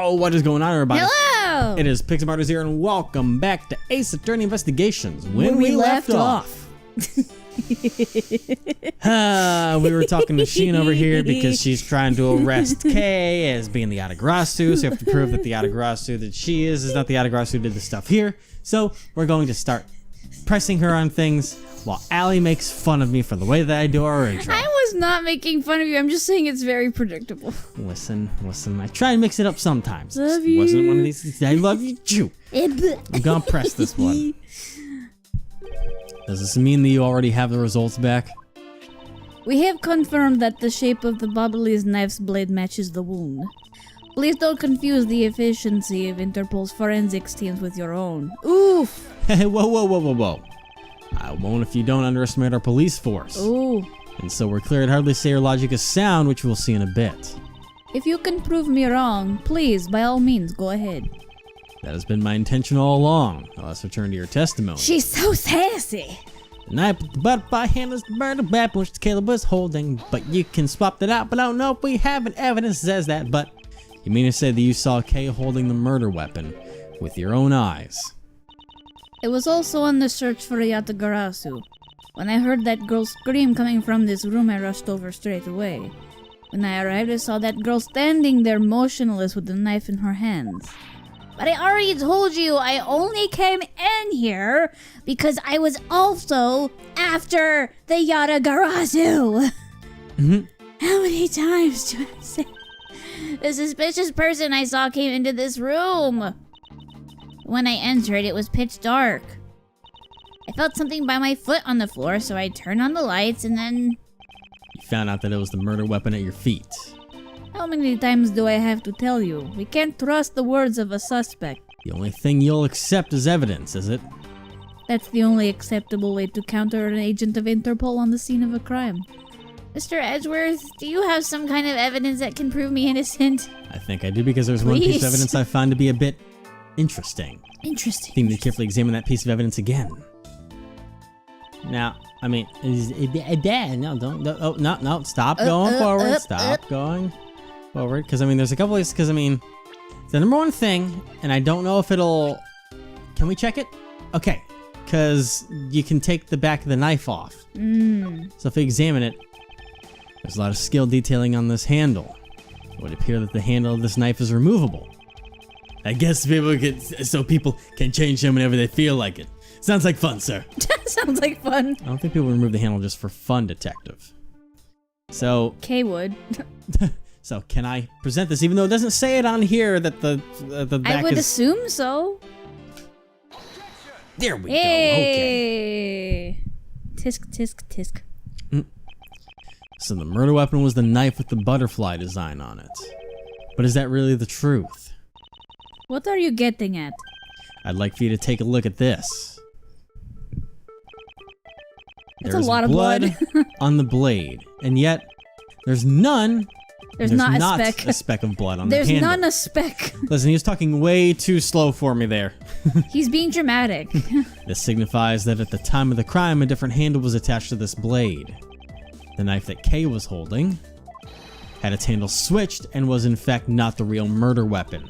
Yo, what is going on, everybody? Hello! It is Pixelmarters here, and welcome back to Ace Attorney Investigations. When we left off. We were talking to Shih-na over here because she's trying to arrest Kay as being the Atagrasu, so you have to prove that the Atagrasu that she is not the Atagrasu who did the stuff here. So we're going to start pressing her on things while Allie makes fun of me for the way that I do our intro. I was not making fun of you. I'm just saying it's very predictable. Listen. I try and mix it up sometimes. Love This you. wasn't one of these. I love you too. I'm gonna press this one. Does this mean that you already have the results back? We have confirmed that the shape of the Bubbly's knife's blade matches the wound. Please don't confuse the efficiency of Interpol's forensics teams with your own. Oof! Hey, whoa. I won't if you don't underestimate our police force. Ooh. And so we're clear. I'd hardly say your logic is sound, which we'll see in a bit. If you can prove me wrong, please, by all means, go ahead. That has been my intention all along. Now let's return to your testimony. She's so sassy. The knife with the butterfly handle is the murder weapon which Caleb was holding, but you can swap that out, but I don't know if we have an evidence that says that, but you mean to say that you saw Kay holding the murder weapon with your own eyes? It was also on the search for Yatagarasu. When I heard that girl's scream coming from this room, I rushed over straight away. When I arrived, I saw that girl standing there motionless with the knife in her hands. But I already told you I only came in here because I was also after the Yatagarasu. How many times do I say? The suspicious person I saw came into this room. When I entered, it was pitch dark. I felt something by my foot on the floor, so I turned on the lights and then... You found out that it was the murder weapon at your feet. How many times do I have to tell you? We can't trust the words of a suspect. The only thing you'll accept as evidence, is it? That's the only acceptable way to counter an agent of Interpol on the scene of a crime. Mr. Edgeworth, do you have some kind of evidence that can prove me innocent? I think I do, because there's one piece of evidence I found to be a bit interesting. Interesting. I need to carefully examine that piece of evidence again. Now, I mean, no, stop going forward. Stop going forward. Because, I mean, there's a couple ways. Because, I mean, the number one thing, and I don't know if it'll... Can we check it? Okay. Because you can take the back of the knife off. So if we examine it, there's a lot of skill detailing on this handle. It would appear that the handle of this knife is removable. I guess people can change them whenever they feel like it. Sounds like fun, sir. Sounds like fun. I don't think people remove the handle just for fun, detective. So... Kay would. So, can I present this, even though it doesn't say it on here that the back I would is... assume so. There we go, okay. Tisk, tisk, tisk. So the murder weapon was the knife with the butterfly design on it. But is that really the truth? What are you getting at? I'd like for you to take a look at this. That's a lot of blood. On the blade, and yet there's none. There's not a speck of blood on the handle. There's none a speck. Listen, he was talking way too slow for me there. He's being dramatic. This signifies that at the time of the crime, a different handle was attached to this blade. The knife that Kay was holding had its handle switched and was in fact not the real murder weapon.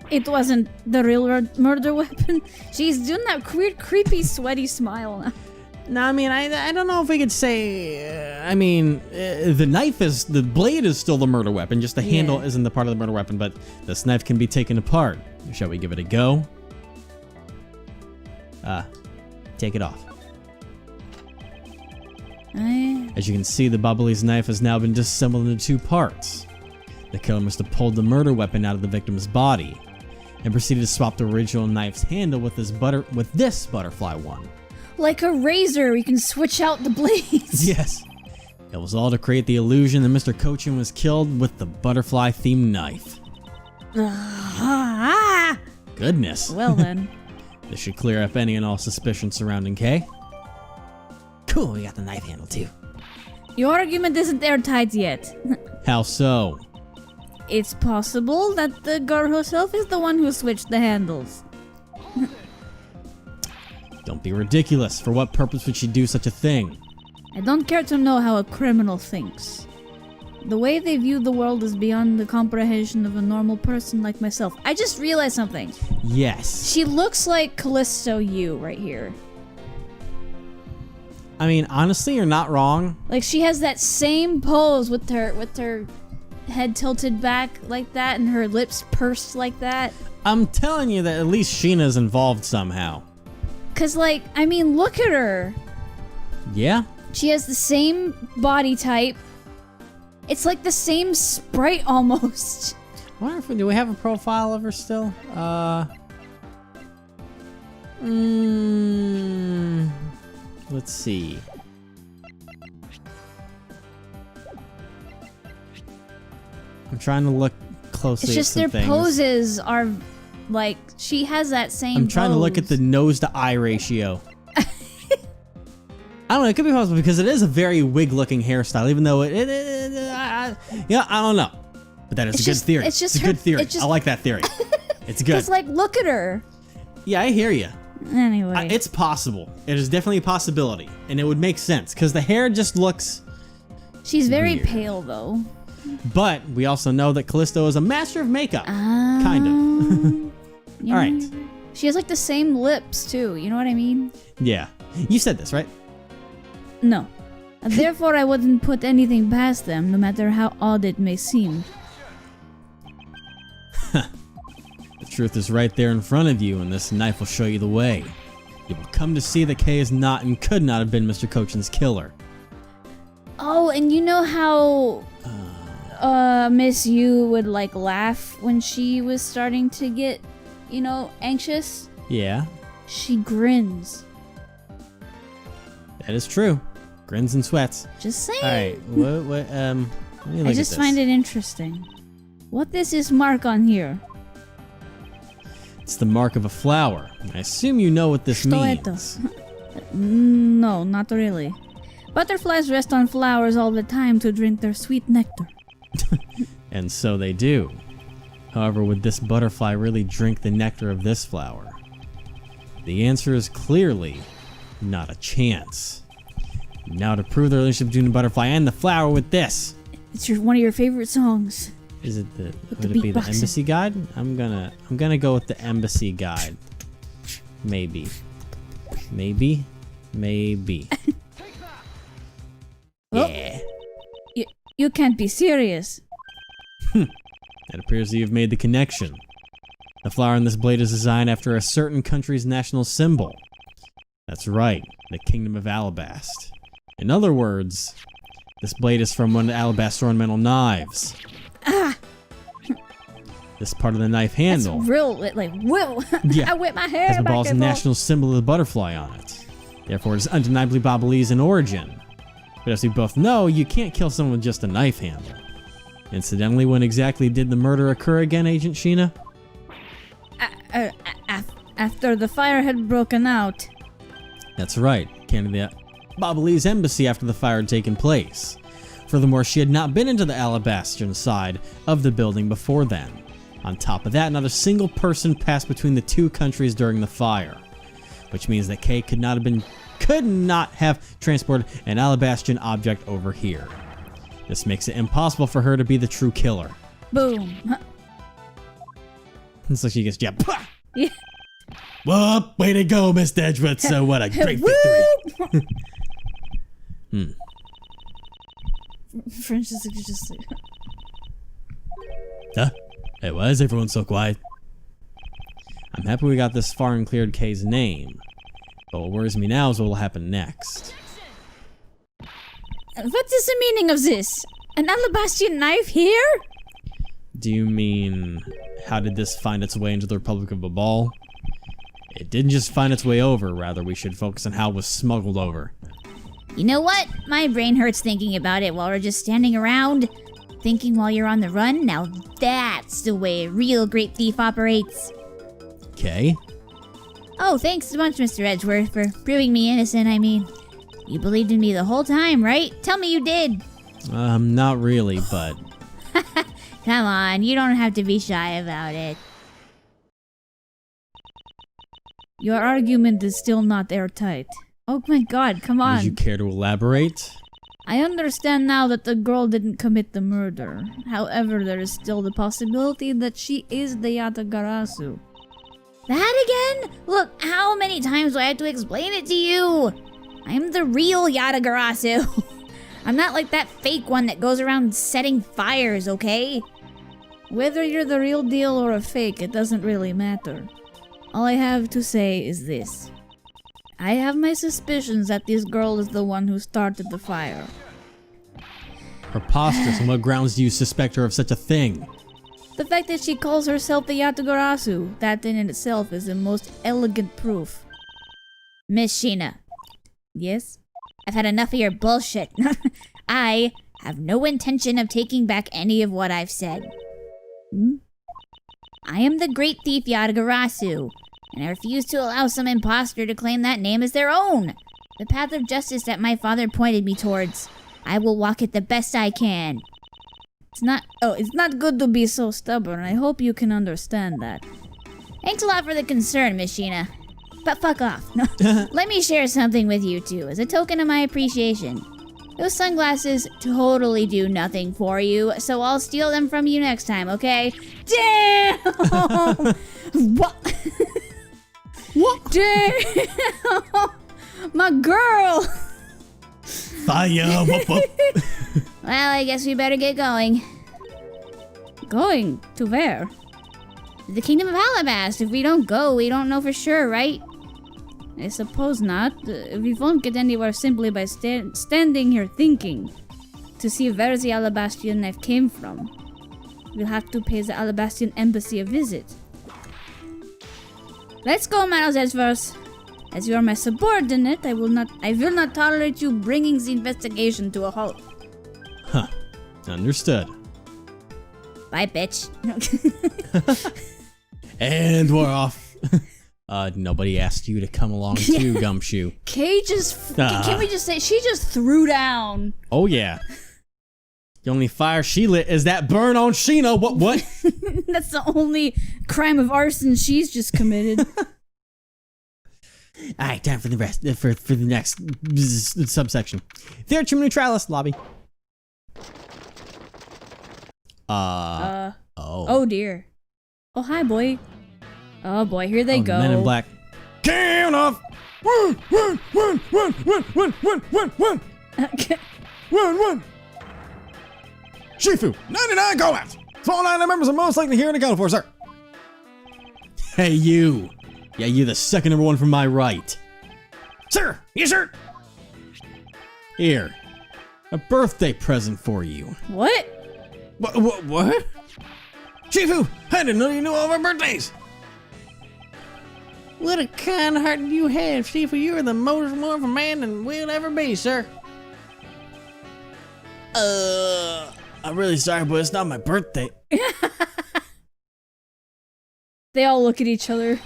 It wasn't the real murder weapon. She's doing that weird, creepy, sweaty smile now. No, I mean, I don't know if we could say, the blade is still the murder weapon, just the handle isn't the part of the murder weapon, but this knife can be taken apart. Shall we give it a go? Take it off. As you can see, the Bubbly's knife has now been disassembled into two parts. The killer must have pulled the murder weapon out of the victim's body and proceeded to swap the original knife's handle with this butterfly one. Like a razor, we can switch out the blades. Yes. It was all to create the illusion that Mr. Cochin was killed with the butterfly-themed knife. Goodness. Well then. This should clear up any and all suspicion surrounding Kay. Cool, we got the knife handle too. Your argument isn't airtight yet. How so? It's possible that the girl herself is the one who switched the handles. Don't be ridiculous. For what purpose would she do such a thing? I don't care to know how a criminal thinks. The way they view the world is beyond the comprehension of a normal person like myself. I just realized something. Yes. She looks like Callisto you right here. I mean, honestly, you're not wrong. Like she has that same pose with her head tilted back like that and her lips pursed like that. I'm telling you that at least Shih-na's involved somehow. Cause like, I mean, look at her. Yeah? She has the same body type. It's like the same sprite almost. I wonder if do we have a profile of her still? Let's see. I'm trying to look closely It's just at some their things. poses are like, she has that same I'm trying to look at pose. the nose to eye ratio. I don't know, it could be possible because it is a very wig-looking hairstyle, even though I don't know. But that is a good theory. It's just a good theory. it's just- I like that theory. It's good. It's like, look at her. Yeah, I hear you. Anyway. It's possible. It is definitely a possibility. And it would make sense because the hair just looks... She's very weird. pale though. But we also know that Callisto is a master of makeup. Kind of. Yeah. All right. She has like the same lips too, you know what I mean? Yeah. You said this, right? No. Therefore, I wouldn't put anything past them, no matter how odd it may seem. The truth is right there in front of you, and this knife will show you the way. You will come to see that Kay is not and could not have been Mr. Cochin's killer. Oh, and you know how Miss Yu would like laugh when she was starting to get, you know, anxious? Yeah, She grins. that is true. Grins and sweats. Just saying. All right. Let me look I at just this. find it interesting. What is this mark on here? It's the mark of a flower. I assume you know what this means. No, not really. Butterflies rest on flowers all the time to drink their sweet nectar. And so they do. However, would this butterfly really drink the nectar of this flower? The answer is clearly not a chance. Now to prove the relationship between the butterfly and the flower with this. It's one of your favorite songs. Is it the With would the it be the beatboxing. embassy guide? I'm gonna go with the embassy guide. Maybe. Maybe. Oh. Yeah. You can't be serious. It appears that you've made the connection. The flower on this blade is designed after a certain country's national symbol. That's right, the Kingdom of Alabast. In other words, this blade is from one of the Alabast ornamental knives. Ah! This part of the knife handle That's real, like, whoa! Yeah. I whip my hair has back Babal's and forth. national symbol of the butterfly on it. Therefore, it is undeniably Babalese in origin. But as we both know, you can't kill someone with just a knife handle. Incidentally, when exactly did the murder occur again, Agent Shih-na? After the fire had broken out. That's right, came to the Babalese embassy after the fire had taken place. Furthermore, she had not been into the Alabastrian side of the building before then. On top of that, not a single person passed between the two countries during the fire, which means that Kay could not have transported an Alabastrian object over here. This makes it impossible for her to be the true killer. Boom. It's like she gets jabbed. Pah! Yeah. Well, way to go, Miss Edgewood. So what a great victory. Francis is just like, Huh? Hey, why is everyone so quiet? I'm happy we got this far and cleared Kay's name. But what worries me now is what will happen next. what is the meaning of this? An Alabastrian knife here? Do you mean, how did this find its way into the Republic of Babal? It didn't just find its way over, rather we should focus on how it was smuggled over. You know what? My brain hurts thinking about it while we're just standing around. Thinking while you're on the run? Now that's the way a real great thief operates. Kay? Oh, thanks a bunch, Mr. Edgeworth, for proving me innocent, I mean. You believed in me the whole time, right? Tell me you did. Not really, but... Come on, you don't have to be shy about it. Your argument is still not airtight. Oh my god, come on. Would you care to elaborate? I understand now that the girl didn't commit the murder. However, there is still the possibility that she is the Yatagarasu. That again? Look, how many times do I have to explain it to you? I'm the real Yatagarasu. I'm not like that fake one that goes around setting fires, okay? Whether you're the real deal or a fake, it doesn't really matter. All I have to say is this. I have my suspicions that this girl is the one who started the fire. Preposterous. On what grounds do you suspect her of such a thing? The fact that she calls herself the Yatagarasu, that in itself is the most elegant proof. Miss Shih-na. Yes? I've had enough of your bullshit. I have no intention of taking back any of what I've said. I am the great thief Yatagarasu, and I refuse to allow some imposter to claim that name as their own. The path of justice that my father pointed me towards, I will walk it the best I can. It's not good to be so stubborn. I hope you can understand that. Thanks a lot for the concern, Miss Shih-na. But fuck off. No. Let me share something with you two as a token of my appreciation. Those sunglasses totally do nothing for you, so I'll steal them from you next time, okay? Damn! What? What? Damn! My girl! Fire! Whoop, whoop. Well, I guess we better get going. Going? To where? The Kingdom of Alabast. If we don't go, we don't know for sure, right? I suppose not. We won't get anywhere simply by standing here thinking to see where the Alabastian knife came from. We'll have to pay the Alabastian embassy a visit. Let's go, Miles Edgeworth. As you are my subordinate, I will not tolerate you bringing the investigation to a halt. Huh. Understood. Bye, bitch. And we're off. Nobody asked you to come along too, Gumshoe. Can we just say she just threw down? Oh yeah. The only fire she lit is that burn on Shih-na. What? That's the only crime of arson she's just committed. Alright, time for the rest for the next subsection. Theatrium Neutralis lobby. Oh dear. Oh hi boy. Oh boy, here they go. Men in Black. Count off! One! Shifu, 99 call-outs! 49 members are most likely here and accounted for, sir. Hey, you. Yeah, you the second number one from my right. Sir! Yes, sir! Here. A birthday present for you. What? What? Shifu, I didn't know you knew all of our birthdays! What a kind heart you have, Shifu. You are the most wonderful man than we'll ever be, sir. I'm really sorry, but it's not my birthday. They all look at each other.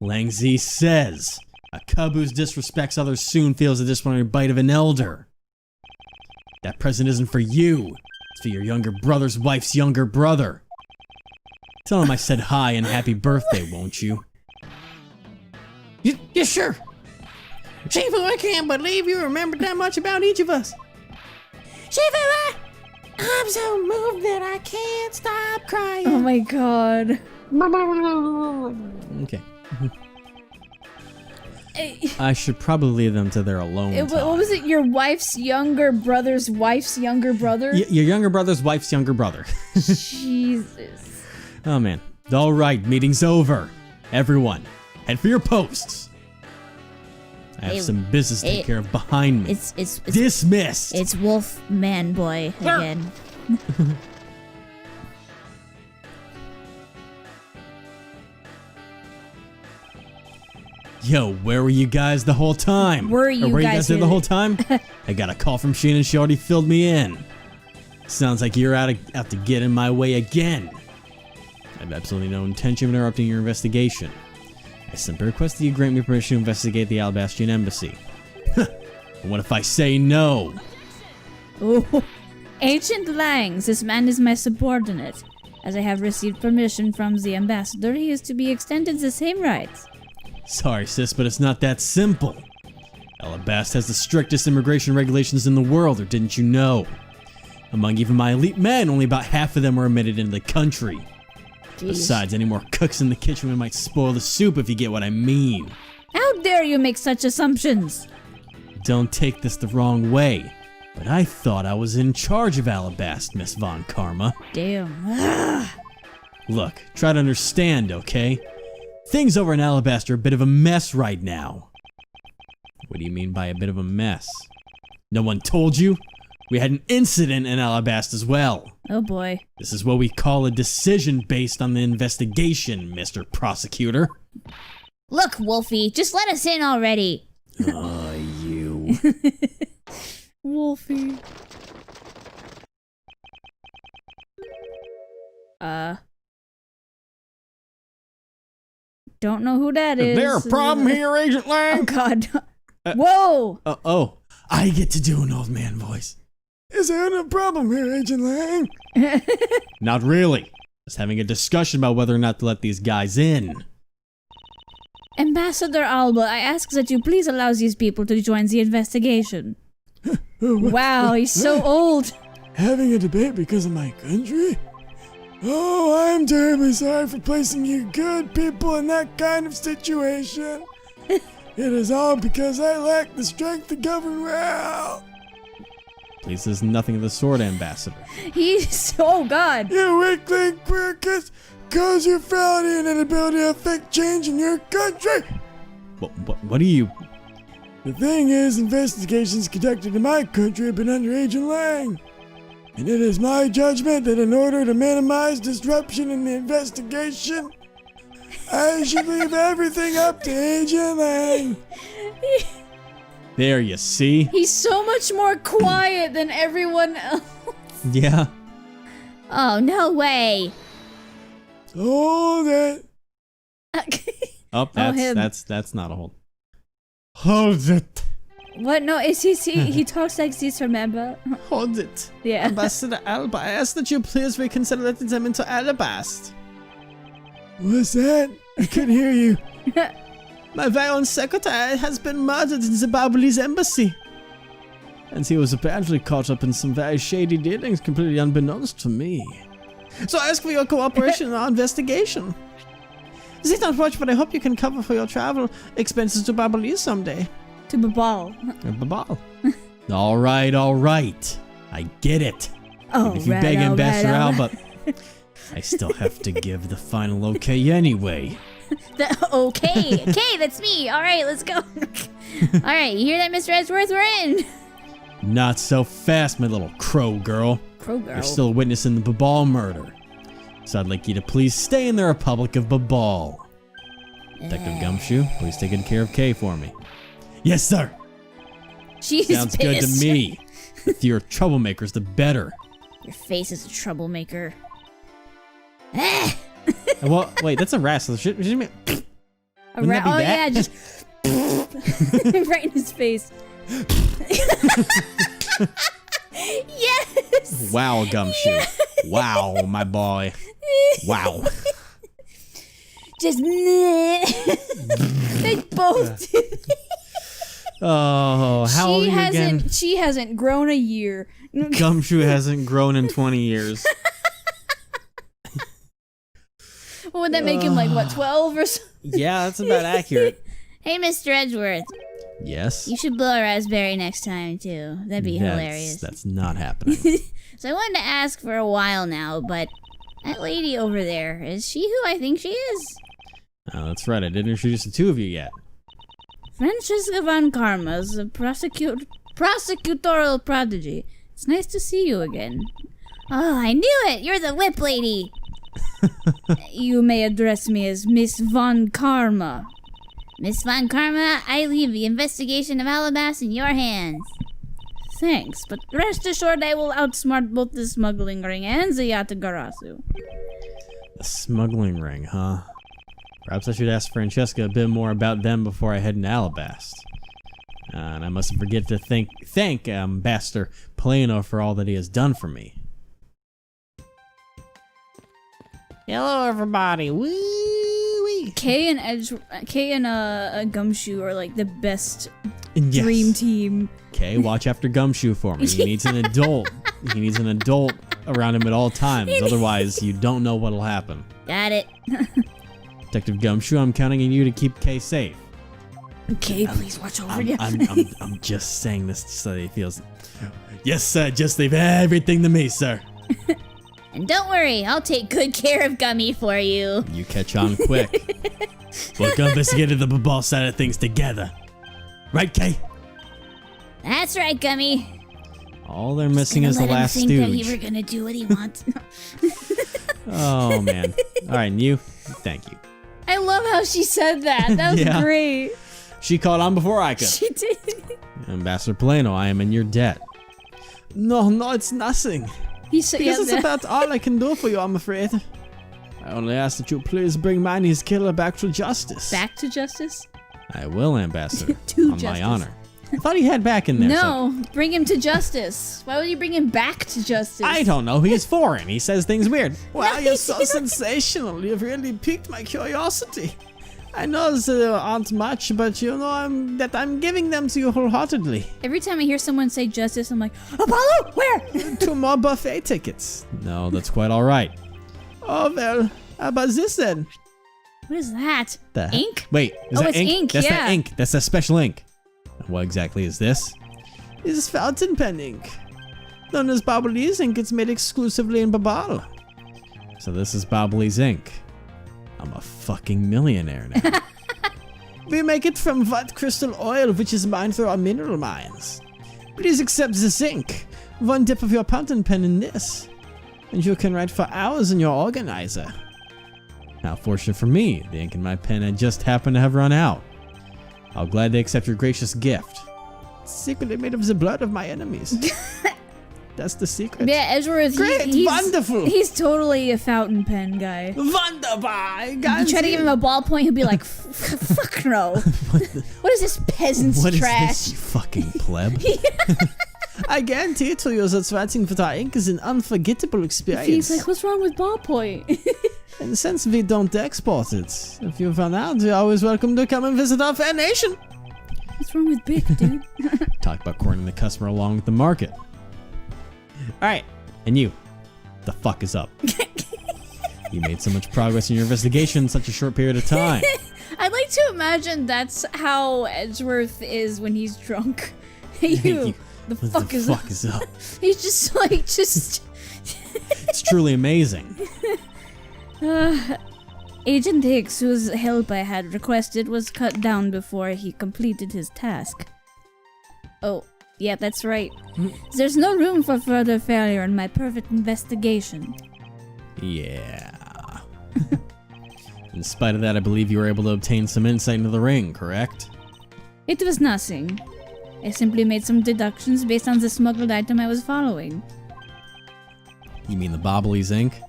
Langzi says, a cub who disrespects others soon feels the disciplinary bite of an elder. That present isn't for you. It's for your younger brother's wife's younger brother. Tell him I said hi and happy birthday, won't you? Yeah, sure. Shifu, I can't believe you remembered that much about each of us. Shifu, I'm so moved that I can't stop crying. Oh my god. Okay. I should probably leave them to their alone time. What was it? Your wife's younger brother's wife's younger brother? Your younger brother's wife's younger brother. Jesus. Oh man. All right, meeting's over. Everyone, head for your posts. I have some business to take care of behind me. It's dismissed. It's Wolf Man Boy again. Yo, where were you guys the whole time? Were you guys there the whole time? I got a call from Shih-na and she already filled me in. Sounds like you're out to get in my way again. I have absolutely no intention of interrupting your investigation. I simply request that you grant me permission to investigate the Alabastian embassy. And what if I say no? Oh, Ancient Langs, this man is my subordinate. As I have received permission from the ambassador, he is to be extended the same rights. Sorry, sis, but it's not that simple. Alabasta has the strictest immigration regulations in the world, or didn't you know? Among even my elite men, only about half of them are admitted into the country. Jeez. Besides, any more cooks in the kitchen might spoil the soup, if you get what I mean. How dare you make such assumptions? Don't take this the wrong way, but I thought I was in charge of Alabasta, Miss Von Karma. Damn. Look, try to understand, okay? Things over in Alabasta are a bit of a mess right now. What do you mean by a bit of a mess? No one told you? We had an incident in Alabasta as well. Oh boy. This is what we call a decision based on the investigation, Mr. Prosecutor. Look, Wolfie, just let us in already. You. Wolfie. Don't know who that is. Is there a problem here, Agent Lang? Oh God. Whoa! Oh, I get to do an old man voice. Is there a problem here, Agent Lang? Not really. Just having a discussion about whether or not to let these guys in. Ambassador Alba, I ask that you please allow these people to join the investigation. Wow, he's so old. Having a debate because of my country? Oh, I'm terribly sorry for placing you good people in that kind of situation. It is all because I lack the strength to govern well. Please, there's nothing of the sort, Ambassador. He's, oh God. You weakling quirkus, cause your frailty and inability to affect change in your country. What are you... The thing is, investigations conducted in my country have been under Agent Lang. And it is my judgment that in order to minimize disruption in the investigation, I should leave everything up to Agent Lang. There, you see? He's so much more quiet than everyone else. Yeah. Oh, no way. Hold it. Oh, him. that's not a hold. Hold it. What? No, is he talks like this, remember? Hold it. Yeah. Ambassador Alba, I ask that you please reconsider letting them into Alabasta. What's that? I couldn't hear you. My very own secretary has been murdered in the Babalese embassy. And he was apparently caught up in some very shady dealings completely unbeknownst to me. So I ask for your cooperation in our investigation. This is not much, but I hope you can cover for your travel expenses to Babalese someday. To Babal. Babal. All right. I get it. Oh, And if you right, beg all Ambassador right, all Alba, I still have to give the final okay anyway. Okay, that's me. All right, let's go. All right, you hear that, Mr. Edgeworth? We're in. Not so fast, my little crow girl. Crow girl. You're still a witness in the Babal murder. So I'd like you to please stay in the Republic of Babal. Detective Gumshoe, please take good care of Kay for me. Yes, sir. She's Sounds good to pissed. me. The fewer troublemakers, the better. Your face is a troublemaker. Well, wait, that's a rat. So shouldn't it be- Oh Wouldn't that be yeah, that? just right in his face. Yes. Wow, Gumshoe. Yes. Wow, my boy. Wow. Just they both did. Oh, how old are you again? She hasn't grown a year. Gumshoe hasn't grown in 20 years. What would that make him, like, what, 12 or something? Yeah, that's about accurate. Hey, Mr. Edgeworth. Yes. You should blow a raspberry next time, too. That'd be hilarious. That's not happening. So I wanted to ask for a while now, but that lady over there, is she who I think she is? Oh, that's right. I didn't introduce the two of you yet. Francesca Von Karma's a prosecutorial prodigy. It's nice to see you again. Oh, I knew it! You're the whip lady! You may address me as Miss Von Karma. Miss Von Karma, I leave the investigation of Alabasta in your hands. Thanks, but rest assured I will outsmart both the smuggling ring and the Yatagarasu. The smuggling ring, huh? Perhaps I should ask Francesca a bit more about them before I head into Alabasta. And I mustn't forget to thank Ambassador Plano for all that he has done for me. Hello, everybody. Woo-wee. Kay and Gumshoe are like the best Yes. dream team. Okay, watch after Gumshoe for me. He needs an adult. He needs an adult around him at all times. Otherwise, you don't know what'll happen. Got it. Detective Gumshoe, I'm counting on you to keep Kay safe. Okay, please watch over you. I'm just saying this so that he feels. Yes, sir. Just leave everything to me, sir. And don't worry, I'll take good care of Gummy for you. You catch on quick. We'll go investigate the ball side of things together. Right, Kay? That's right, Gummy. All they're missing is the last think that stooge. he were gonna do what he wants. Oh, man. All right, and you? Thank you. I love how she said that. That was Yeah. great. She caught on before I could. She did. Ambassador Plano, I am in your debt. No, it's nothing. He said, Because it's about all I can do for you, I'm afraid. I only ask that you please bring Manny's killer back to justice. Back to justice? I will, Ambassador. To on justice. my honor. I thought he had back in there. No, bring him to justice. Why would you bring him back to justice? I don't know. He's foreign. He says things weird. Wow, you're so sensational. You've really piqued my curiosity. I know there aren't much, but you know I'm giving them to you wholeheartedly. Every time I hear someone say justice, I'm like, Apollo, where? 2 more buffet tickets. No, that's quite all right. Oh, well, how about this then? What is that? The Ink? Wait, is that it's ink, That's yeah. the ink. That's the special ink. And what exactly is this? This is fountain pen ink. Known as Bobbly's ink, it's made exclusively in Babal. So this is Bobbly's ink. I'm a fucking millionaire now. We make it from white crystal oil, which is mined through our mineral mines. Please accept this ink. One dip of your fountain pen in this, and you can write for hours in your organizer. Now, fortunate for me, the ink in my pen had just happened to have run out. I'll gladly accept your gracious gift. It's secretly made of the blood of my enemies. That's the secret. Yeah, Edgeworth, Great, he's wonderful. He's totally a fountain pen guy. Wunderbar! You try to give him a ballpoint, he'll be like, fuck no. What is this peasant's What is trash? this, you fucking pleb? I guarantee to you that writing with our ink is an unforgettable experience. He's like, what's wrong with ballpoint? And since we don't export it, if you found out, you're always welcome to come and visit our fair nation. What's wrong with Bic, dude? Talk about cornering the customer along with the market. Alright, and you. The fuck is up? You made so much progress in your investigation in such a short period of time. I'd like to imagine that's how Edgeworth is when he's drunk. The What fuck the is fuck up? is up? He's just like, It's truly amazing. Agent Hicks, whose help I had requested, was cut down before he completed his task. Oh, yeah, that's right. There's no room for further failure in my perfect investigation. Yeah. In spite of that, I believe you were able to obtain some insight into the ring, correct? It was nothing. I simply made some deductions based on the smuggled item I was following. You mean the Bobbly's ink?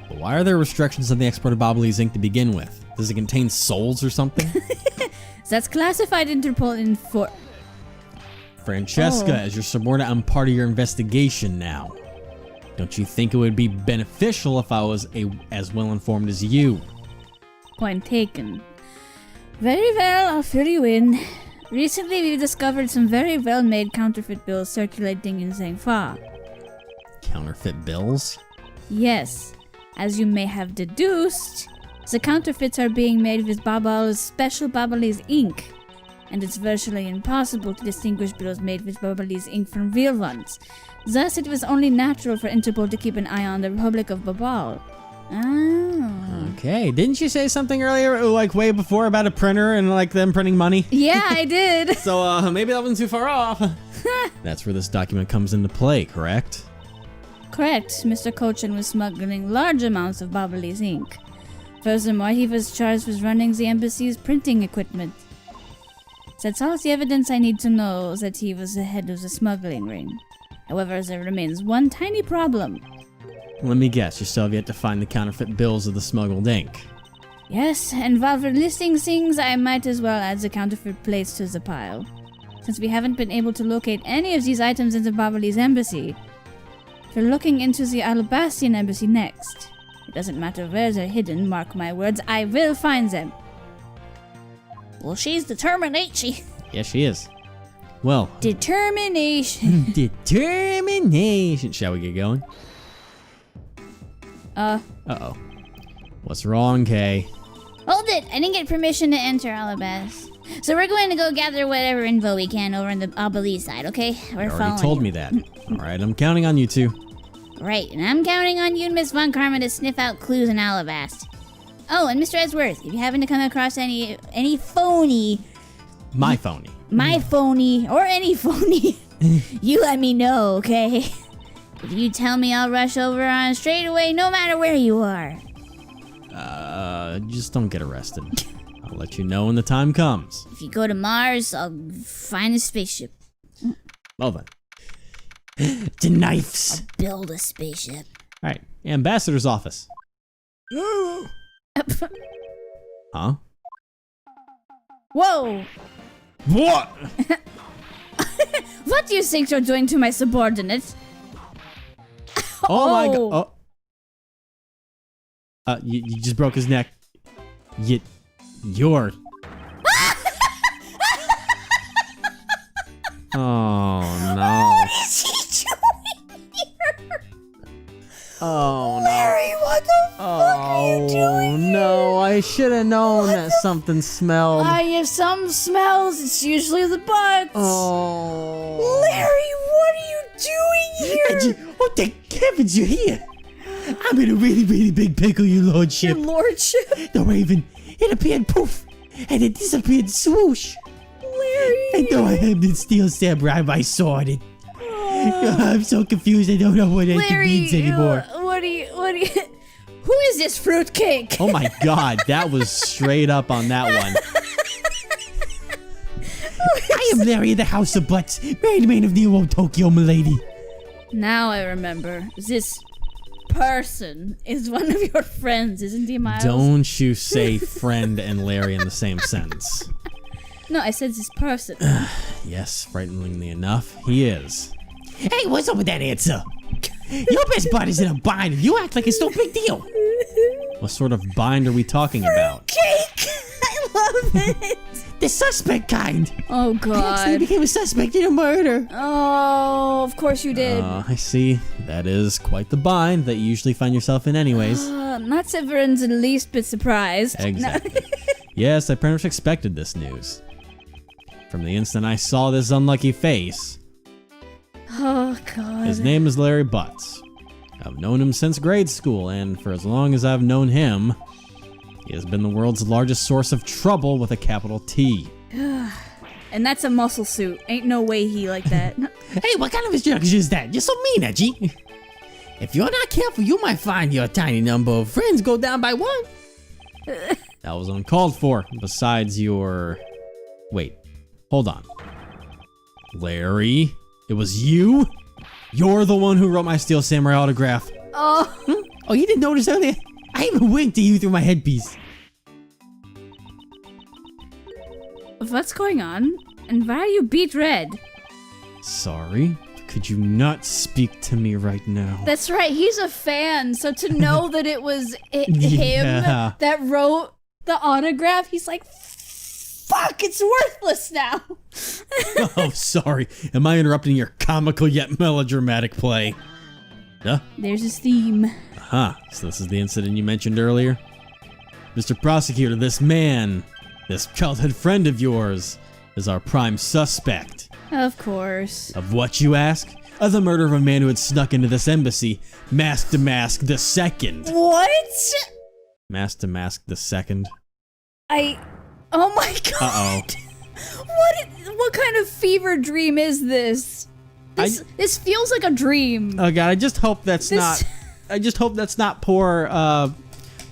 But why are there restrictions on the export of Bobbly's ink to begin with? Does it contain souls or something? That's classified Interpol info. Francesca, Oh. as your subordinate, I'm part of your investigation now. Don't you think it would be beneficial if I was as well informed as you? Point taken. Very well, I'll fill you in. Recently, we've discovered some very well-made counterfeit bills circulating in Zhangfa. Counterfeit bills? Yes, as you may have deduced, the counterfeits are being made with Babal's special Babalese ink, and it's virtually impossible to distinguish bills made with Babalese ink from real ones. Thus, it was only natural for Interpol to keep an eye on the Republic of Babal. Oh. Okay, didn't you say something earlier, like way before, about a printer and like them printing money? Yeah, I did. So maybe that wasn't too far off. That's where this document comes into play, correct? Correct, Mr. Cochin was smuggling large amounts of Babalese ink. Furthermore, he was charged with running the embassy's printing equipment. That's all the evidence I need to know that he was the head of the smuggling ring. However, there remains one tiny problem. Let me guess, you still have yet to find the counterfeit bills of the smuggled ink. Yes, and while we're listing things, I might as well add the counterfeit plates to the pile. Since we haven't been able to locate any of these items in the Babalese embassy, we're looking into the Alabastian embassy next. It doesn't matter where they're hidden, mark my words, I will find them. Well, she's determined, ain't she? Yes, she is. Well. Determination. Determination. Shall we get going? Uh-oh. What's wrong, Kay? Hold it! I didn't get permission to enter Alabas. So we're going to go gather whatever info we can over on the Obelisk side, okay? We're You following already told you. me that. Alright, I'm counting on you two. Right, and I'm counting on you and Miss Von Karma to sniff out clues in Alabast. Oh, and Mr. Edgeworth, if you happen to come across any phony, My phony. my phony, or any phony, you let me know, okay? If you tell me, I'll rush over on straight away no matter where you are. Just don't get arrested. I'll let you know when the time comes. If you go to Mars, I'll find a spaceship. Well then. The knives. Build a spaceship. Alright, ambassador's office. Hello. Huh? Whoa! What? What do you think you're doing to my subordinate? Oh my god. Oh. You just broke his neck. You're. Oh no. What is he doing here? Oh no. Larry, what the fuck are you doing no, I should have known that something smelled. If some smells, it's usually the butts. Oh. Larry, what are you doing here? Oh, thank heavens you're here. I'm in a really, really big pickle, your lordship. Your lordship? The raven, it appeared poof, and it disappeared swoosh. Larry. I know I am the steel samurai, I saw it. I'm so confused, I don't know what anything Larry, means anymore. What do you, who is this fruitcake? Oh my god, that was straight up on that one. I am Larry of the House of Butts, married man of the old Tokyo, milady. Now I remember. This person is one of your friends, isn't he, Miles? Don't you say friend and Larry in the same sentence. No, I said this person. Yes, frighteningly enough, he is. Hey, what's up with that answer? Your best bud is in a bind and you act like it's no big deal. What sort of bind are we talking about? Cake! I love it! The suspect kind. Oh, I actually God. became a suspect in a murder. Oh, of course you did. I see. That is quite the bind that you usually find yourself in anyways. Not Severan's the least bit surprised. Exactly. Yes, I pretty much expected this news. From the instant I saw this unlucky face. Oh, God. His name is Larry Butts. I've known him since grade school, and for as long as I've known him, he has been the world's largest source of trouble with a capital T. And that's a muscle suit. Ain't no way he like that. Hey, what kind of instruction is that? You're so mean, Edgy. If you're not careful, you might find your tiny number of friends go down by one. That was uncalled for, besides your... Wait, hold on. Larry, it was you? You're the one who wrote my Steel Samurai autograph. Oh. Oh, you didn't notice earlier? I even winked at you through my headpiece. What's going on? And why are you beet red? Sorry, could you not speak to me right now? That's right, he's a fan. So to know that it was him Yeah. that wrote the autograph, he's like, fuck, it's worthless now. Oh, sorry. Am I interrupting your comical yet melodramatic play? Huh? There's his theme. Aha, so this is the incident you mentioned earlier? Mr. Prosecutor, this man, this childhood friend of yours, is our prime suspect. Of course. Of what, you ask? Of the murder of a man who had snuck into this embassy, Mask to Mask the Second. What? Mask to Mask the Second. Oh my god. Uh-oh. What kind of fever dream is this? This feels like a dream. Oh god, I just hope that's not... I just hope that's not poor,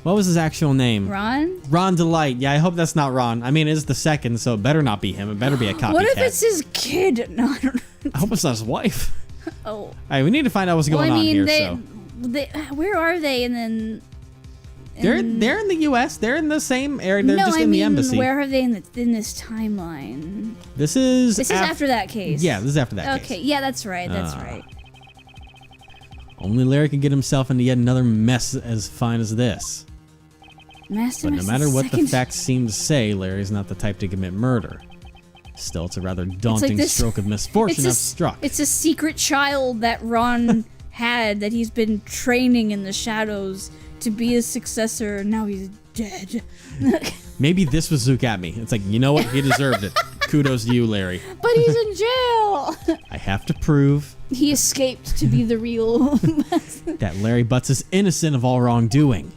what was his actual name? Ron? Ron Delight. Yeah, I hope that's not Ron. I mean, it is the second, so it better not be him. It better be a copycat. What if it's his kid? No, I don't know. I hope it's not his wife. Oh. All right, we need to find out what's going on here, so... Where are they? And then... They're in the U.S. They're in the same area. They're just in the embassy. Where are they in this timeline? This is after that case. Yeah, this is after that case. Okay, yeah, that's right. That's right. Only Larry can get himself into yet another mess as fine as this. Master But no matter what the facts seem to say, Larry's not the type to commit murder. Still, it's a rather daunting this- stroke of misfortune I've struck. It's a secret child that Ron had that he's been training in the shadows to be his successor, and now he's dead. Maybe this was Zook at me. It's like, you know what? He deserved it. Kudos to you, Larry. But he's in jail! I have to prove He escaped to be the real... that Larry Butts is innocent of all wrongdoing.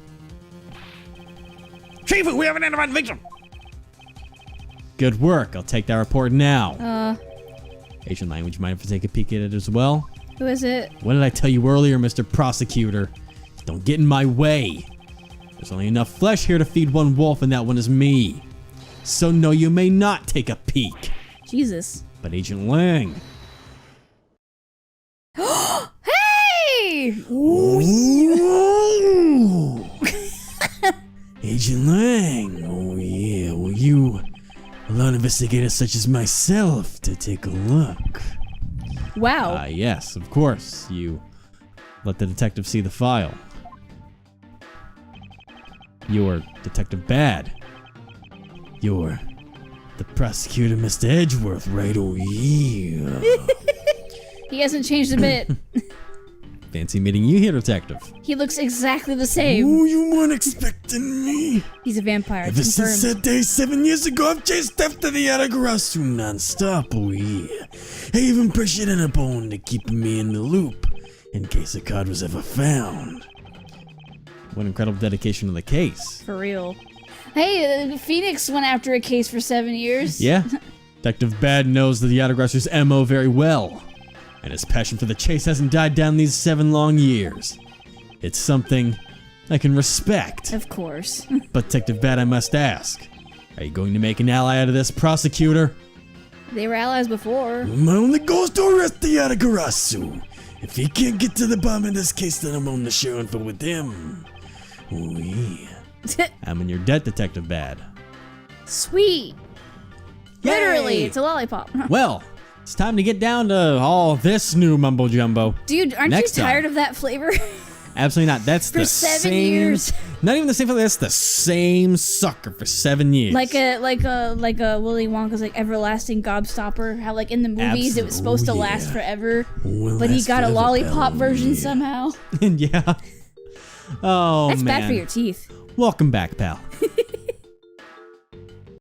Chief, we have an identified victim. Good work. I'll take that report now. Agent Lang, would you mind if I take a peek at it as well? Who is it? What did I tell you earlier, Mr. Prosecutor? Don't get in my way. There's only enough flesh here to feed one wolf, and that one is me. So no, you may not take a peek. Jesus. But Agent Lang... Hey! Ooh. Agent Lang. Oh yeah. Well, you allow investigators such as myself to take a look. Wow. Yes, of course. You let the detective see the file. You're Detective Bad. You're the prosecutor, Mr. Edgeworth, right? Oh yeah. He hasn't changed a bit. Fancy meeting you here, Detective. He looks exactly the same. Oh, you weren't expecting me. He's a vampire. Ever since Confirmed. that day 7 years ago, I've chased after the Yatagarasu non-stop, oh yeah. I even pressured in a bone to keep me in the loop, in case a card was ever found. What incredible dedication to the case. For real. Hey, Phoenix went after a case for 7 years. Yeah, Detective Bad knows the Yatagrasser's MO very well, and his passion for the chase hasn't died down these 7 long years. It's something I can respect. Of course. But Detective Bad, I must ask, are you going to make an ally out of this, prosecutor? They were allies before. My only goal is to arrest the Yatagarasu. If he can't get to the bottom of this case, then I'm on the sheriff for with him. Oh yeah. I'm in your debt, Detective Bad. Sweet. Yay! Literally, it's a lollipop. Well, it's time to get down to all this new mumbo jumbo. Dude, aren't Next you tired time. of that flavor? Absolutely not. That's For the 7 same. years. Not even the same. That's the same sucker for 7 years. like a Willy Wonka's like everlasting gobstopper. How like in the movies it was supposed to last yeah. forever, Will but he last got a forever, lollipop pal, version yeah. somehow. yeah. Oh That's man. bad for your teeth. Welcome back, pal.